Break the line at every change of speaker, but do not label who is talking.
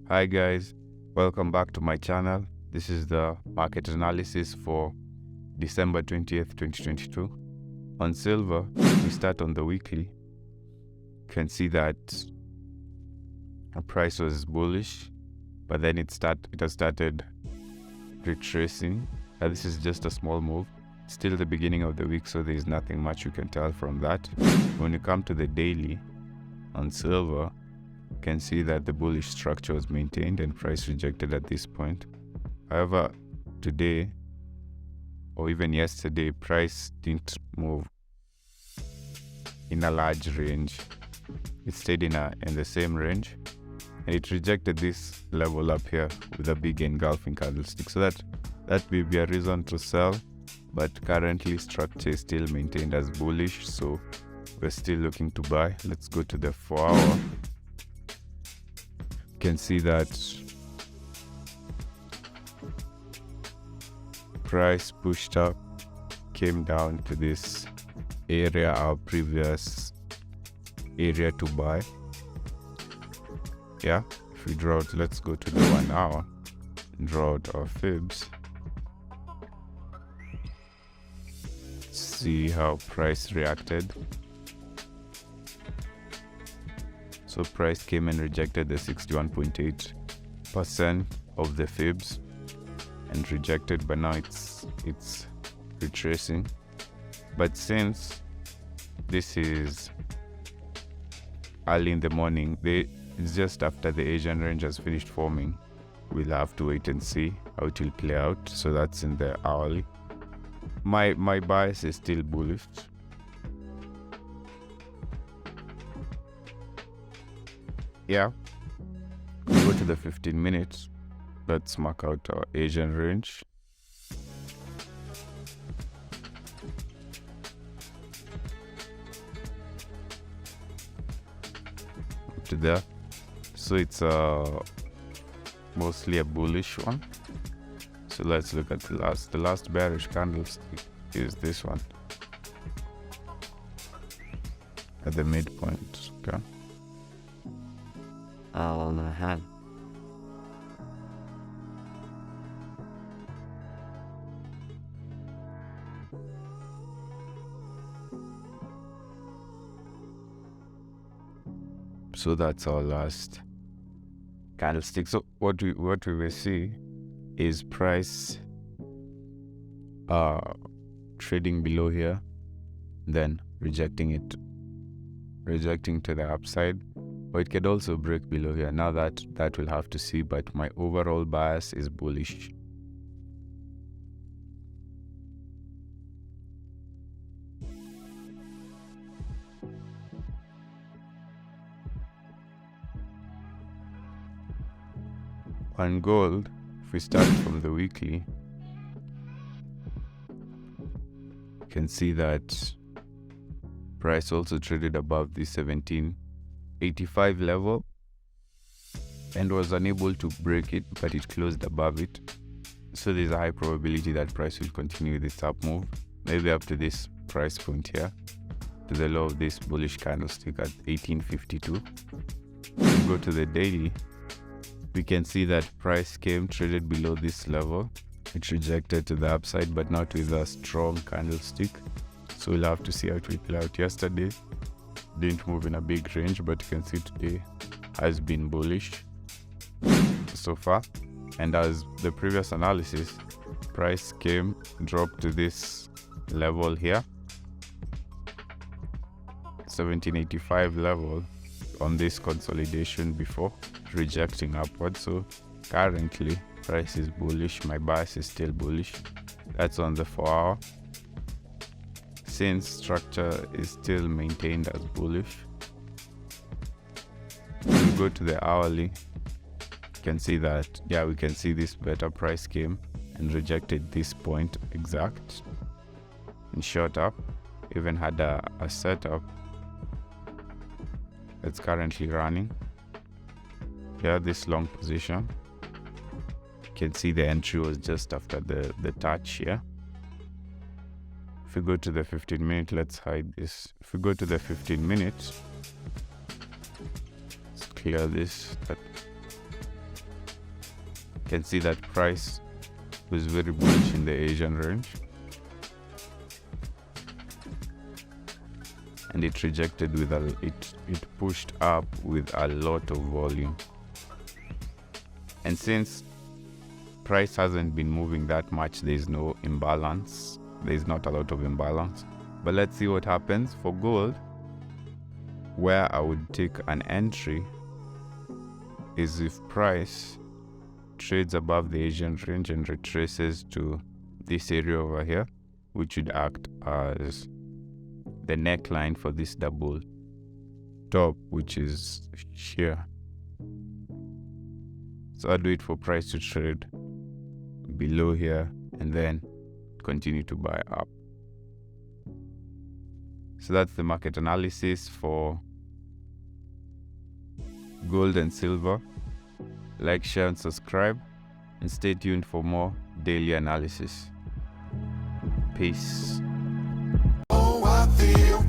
Hi guys, welcome back to my channel. This is the market analysis for December 20th, 2022. On silver, we start on the weekly. You can see that the price was bullish, but then it has started retracing. This is just a small move. Still the beginning of the week, so there is nothing much you can tell from that. When you come to the daily on silver, you can see that the bullish structure was maintained and price rejected at this point. However, today or even yesterday, price didn't move in a large range. It stayed in the same range, and it rejected this level up here with a big engulfing candlestick. So that may be a reason to sell, but currently structure is still maintained as bullish, so we're still looking to buy. Let's go to the 4-hour. You can see that price pushed up, came down to this area, our previous area to buy. Yeah, if we draw it, let's go to the 1 hour, draw out our fibs, see how price reacted. So price came and rejected the 61.8% of the fibs and rejected, but now it's retracing. But since this is early in the morning, it's just after the Asian range has finished forming, we'll have to wait and see how it will play out. So that's in the hourly. My bias is still bullish. Yeah, we go to the 15 minutes. Let's mark out our Asian range. Up to there. So it's mostly a bullish one. So let's look at the last bearish candlestick is this one at the midpoint. Okay.
On the hand.
So that's our last candlestick. So what we will see is price trading below here, then rejecting to the upside, or it could also break below here. Now that we'll have to see, but my overall bias is bullish. On gold, if we start from the weekly, you can see that price also traded above the 1785 level and was unable to break it, but it closed above it. So there's a high probability that price will continue this up move, maybe up to this price point here, to the low of this bullish candlestick at 1852. We go to the daily. We can see that price came, traded below this level. It rejected to the upside, but not with a strong candlestick. So we'll have to see how it will play out. Yesterday didn't move in a big range, but you can see today has been bullish so far. And as the previous analysis, price came, dropped to this level here, 1785 level on this consolidation before rejecting upward. So currently price is bullish, my bias is still bullish. That's on the 4-hour. Since structure is still maintained as bullish, when we go to the hourly, you can see that, yeah, we can see this better price came and rejected this point exact and shot up, even had a setup that's currently running here, this long position. You can see the entry was just after the touch here. If we go to the 15 minute, let's hide this. If we go to the 15 minutes, let's clear this. You can see that price was very bullish in the Asian range, and it rejected with it pushed up with a lot of volume. And since price hasn't been moving that much, there's no imbalance, there's not a lot of imbalance. But let's see what happens for gold. Where I would take an entry is if price trades above the Asian range and retraces to this area over here, which would act as the neckline for this double top, which is here. So I'd wait for price to trade below here and then continue to buy up. So that's the market analysis for gold and silver. Like, share, and subscribe, and stay tuned for more daily analysis. Peace.
Oh, I feel